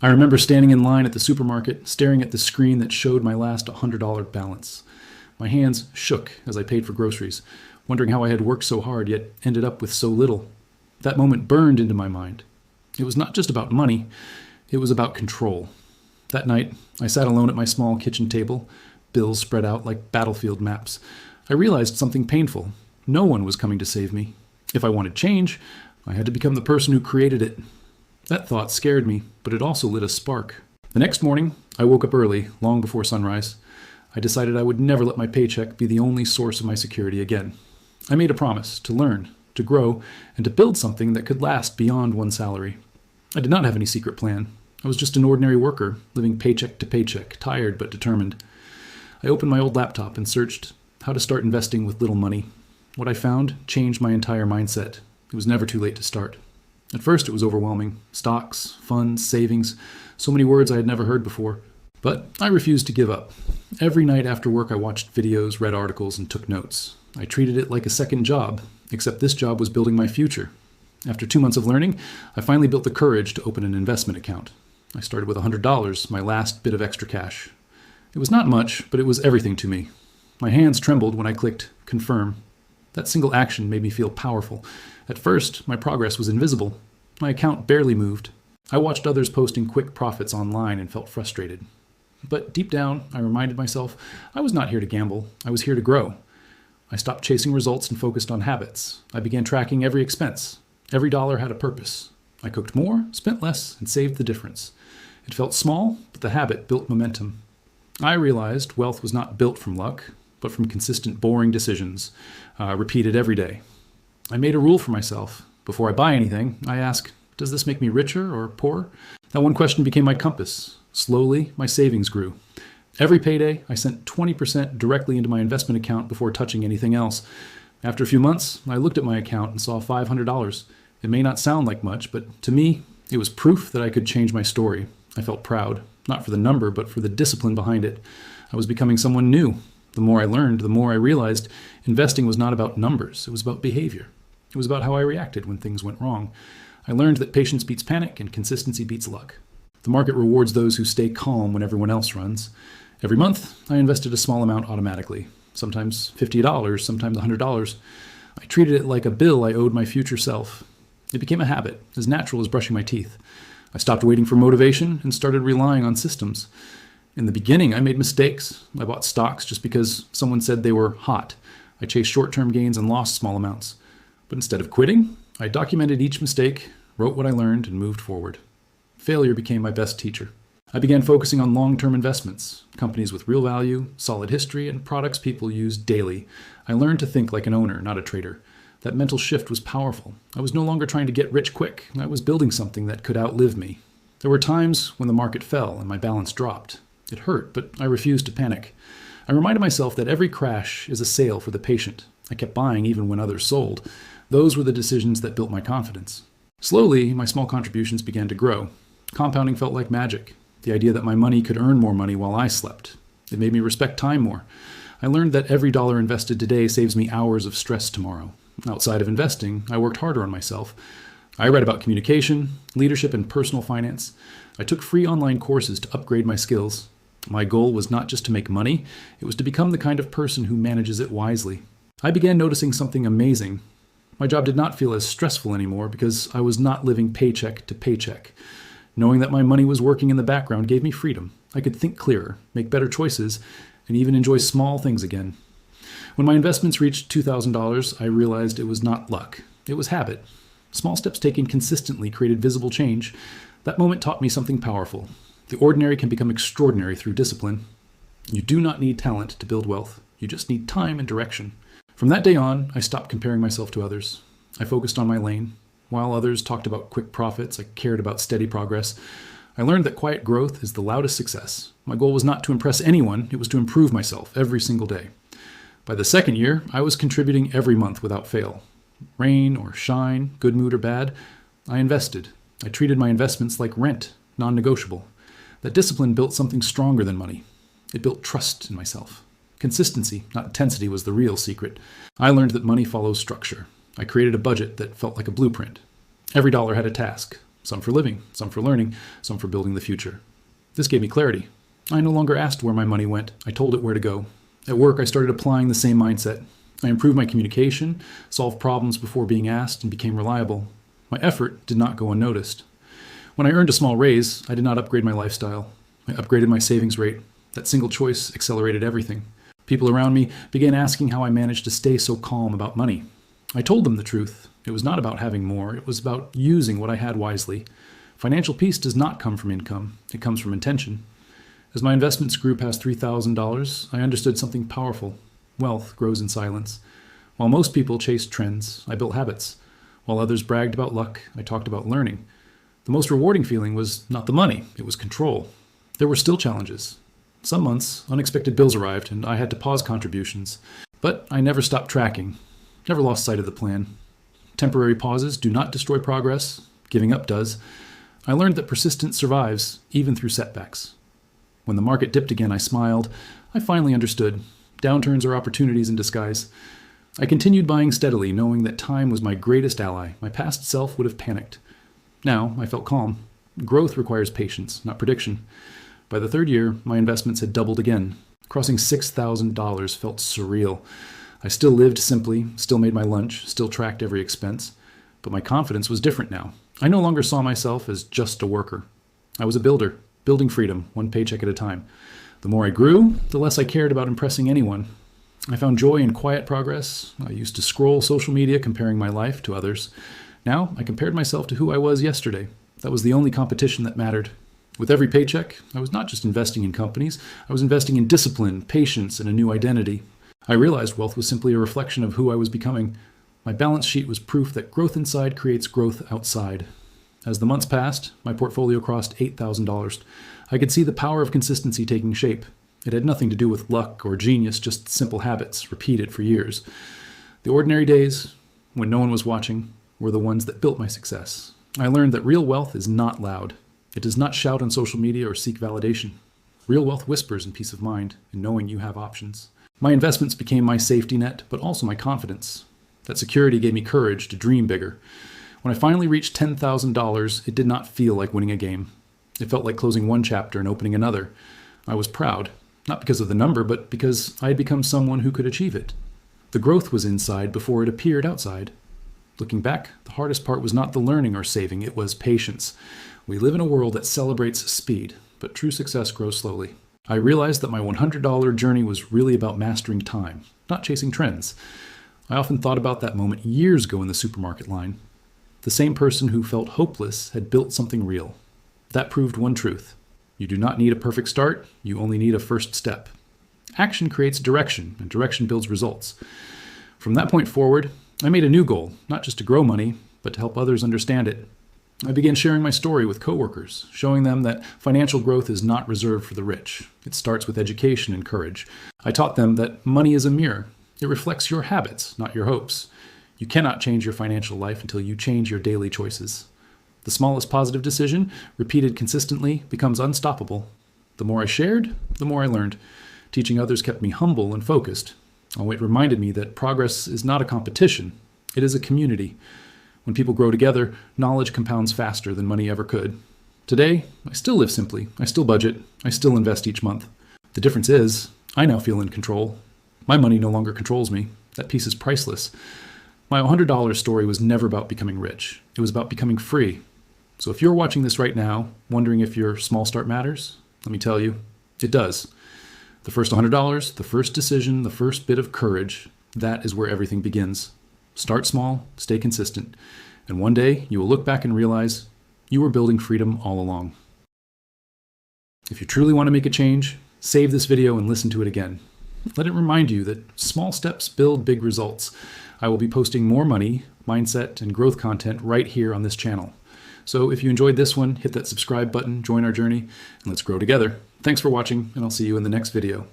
I remember standing in line at the supermarket, staring at the screen that showed my last $100 balance. My hands shook as I paid for groceries, wondering how I had worked so hard yet ended up with so little. That moment burned into my mind. It was not just about money, it was about control. That night, I sat alone at my small kitchen table, bills spread out like battlefield maps. I realized something painful. No one was coming to save me. If I wanted change, I had to become the person who created it. That thought scared me, but it also lit a spark. The next morning, I woke up early, long before sunrise. I decided I would never let my paycheck be the only source of my security again. I made a promise to learn, to grow, and to build something that could last beyond one salary. I did not have any secret plan. I was just an ordinary worker, living paycheck to paycheck, tired but determined. I opened my old laptop and searched how to start investing with little money. What I found changed my entire mindset. It was never too late to start. At first it was overwhelming. Stocks, funds, savings, so many words I had never heard before. But I refused to give up. Every night after work I watched videos, read articles, and took notes. I treated it like a second job, except this job was building my future. After 2 months of learning, I finally built the courage to open an investment account. I started with $100, my last bit of extra cash. It was not much, but it was everything to me. My hands trembled when I clicked confirm. That single action made me feel powerful. At first, my progress was invisible. My account barely moved. I watched others posting quick profits online and felt frustrated. But deep down, I reminded myself I was not here to gamble. I was here to grow. I stopped chasing results and focused on habits. I began tracking every expense. Every dollar had a purpose. I cooked more, spent less, and saved the difference. It felt small, but the habit built momentum. I realized wealth was not built from luck, but from consistent, boring decisions, repeated every day. I made a rule for myself. Before I buy anything, I ask, does this make me richer or poorer? That one question became my compass. Slowly, my savings grew. Every payday, I sent 20% directly into my investment account before touching anything else. After a few months, I looked at my account and saw $500. It may not sound like much, but to me, it was proof that I could change my story. I felt proud, not for the number, but for the discipline behind it. I was becoming someone new. The more I learned, the more I realized investing was not about numbers. It was about behavior. It was about how I reacted when things went wrong. I learned that patience beats panic and consistency beats luck. The market rewards those who stay calm when everyone else runs. Every month, I invested a small amount automatically, sometimes $50, sometimes $100. I treated it like a bill I owed my future self. It became a habit, as natural as brushing my teeth. I stopped waiting for motivation and started relying on systems. In the beginning, I made mistakes. I bought stocks just because someone said they were hot. I chased short-term gains and lost small amounts. But instead of quitting, I documented each mistake, wrote what I learned, and moved forward. Failure became my best teacher. I began focusing on long-term investments, companies with real value, solid history, and products people use daily. I learned to think like an owner, not a trader. That mental shift was powerful. I was no longer trying to get rich quick. I was building something that could outlive me. There were times when the market fell and my balance dropped. It hurt, but I refused to panic. I reminded myself that every crash is a sale for the patient. I kept buying even when others sold. Those were the decisions that built my confidence. Slowly, my small contributions began to grow. Compounding felt like magic. The idea that my money could earn more money while I slept. It made me respect time more. I learned that every dollar invested today saves me hours of stress tomorrow. Outside of investing, I worked harder on myself. I read about communication, leadership, and personal finance. I took free online courses to upgrade my skills. My goal was not just to make money, it was to become the kind of person who manages it wisely. I began noticing something amazing. My job did not feel as stressful anymore because I was not living paycheck to paycheck. Knowing that my money was working in the background gave me freedom. I could think clearer, make better choices, and even enjoy small things again. When my investments reached $2,000, I realized it was not luck. It was habit. Small steps taken consistently created visible change. That moment taught me something powerful. The ordinary can become extraordinary through discipline. You do not need talent to build wealth. You just need time and direction. From that day on, I stopped comparing myself to others. I focused on my lane. While others talked about quick profits, I cared about steady progress. I learned that quiet growth is the loudest success. My goal was not to impress anyone, it was to improve myself every single day. By the second year, I was contributing every month without fail. Rain or shine, good mood or bad, I invested. I treated my investments like rent, non-negotiable. That discipline built something stronger than money. It built trust in myself. Consistency, not intensity, was the real secret. I learned that money follows structure. I created a budget that felt like a blueprint. Every dollar had a task. Some for living, some for learning, some for building the future. This gave me clarity. I no longer asked where my money went. I told it where to go. At work, I started applying the same mindset. I improved my communication, solved problems before being asked, and became reliable. My effort did not go unnoticed. When I earned a small raise, I did not upgrade my lifestyle. I upgraded my savings rate. That single choice accelerated everything. People around me began asking how I managed to stay so calm about money. I told them the truth. It was not about having more. It was about using what I had wisely. Financial peace does not come from income. It comes from intention. As my investments grew past $3,000, I understood something powerful. Wealth grows in silence. While most people chased trends, I built habits. While others bragged about luck, I talked about learning. The most rewarding feeling was not the money, it was control. There were still challenges. Some months, unexpected bills arrived, and I had to pause contributions. But I never stopped tracking, never lost sight of the plan. Temporary pauses do not destroy progress. Giving up does. I learned that persistence survives, even through setbacks. When the market dipped again, I smiled. I finally understood. Downturns are opportunities in disguise. I continued buying steadily, knowing that time was my greatest ally. My past self would have panicked. Now, I felt calm. Growth requires patience, not prediction. By the third year, my investments had doubled again. Crossing $6,000 felt surreal. I still lived simply, still made my lunch, still tracked every expense. But my confidence was different now. I no longer saw myself as just a worker. I was a builder, building freedom, one paycheck at a time. The more I grew, the less I cared about impressing anyone. I found joy in quiet progress. I used to scroll social media comparing my life to others. Now, I compared myself to who I was yesterday. That was the only competition that mattered. With every paycheck, I was not just investing in companies, I was investing in discipline, patience, and a new identity. I realized wealth was simply a reflection of who I was becoming. My balance sheet was proof that growth inside creates growth outside. As the months passed, my portfolio crossed $8,000. I could see the power of consistency taking shape. It had nothing to do with luck or genius, just simple habits, repeated for years. The ordinary days, when no one was watching, were the ones that built my success. I learned that real wealth is not loud. It does not shout on social media or seek validation. Real wealth whispers in peace of mind, in knowing you have options. My investments became my safety net, but also my confidence. That security gave me courage to dream bigger. When I finally reached $10,000, it did not feel like winning a game. It felt like closing one chapter and opening another. I was proud, not because of the number, but because I had become someone who could achieve it. The growth was inside before it appeared outside. Looking back, the hardest part was not the learning or saving, it was patience. We live in a world that celebrates speed, but true success grows slowly. I realized that my $100 journey was really about mastering time, not chasing trends. I often thought about that moment years ago in the supermarket line. The same person who felt hopeless had built something real. That proved one truth. You do not need a perfect start, you only need a first step. Action creates direction, and direction builds results. From that point forward, I made a new goal, not just to grow money, but to help others understand it. I began sharing my story with coworkers, showing them that financial growth is not reserved for the rich. It starts with education and courage. I taught them that money is a mirror. It reflects your habits, not your hopes. You cannot change your financial life until you change your daily choices. The smallest positive decision, repeated consistently, becomes unstoppable. The more I shared, the more I learned. Teaching others kept me humble and focused. Oh, it reminded me that progress is not a competition. It is a community. When people grow together, knowledge compounds faster than money ever could. Today, I still live simply. I still budget. I still invest each month. The difference is, I now feel in control. My money no longer controls me. That piece is priceless. My $100 story was never about becoming rich. It was about becoming free. So if you're watching this right now, wondering if your small start matters, let me tell you, it does. The first $100, the first decision, the first bit of courage, that is where everything begins. Start small, stay consistent, and one day you will look back and realize you were building freedom all along. If you truly want to make a change, save this video and listen to it again. Let it remind you that small steps build big results. I will be posting more money, mindset, and growth content right here on this channel. So if you enjoyed this one, hit that subscribe button, join our journey, and let's grow together. Thanks for watching, and I'll see you in the next video.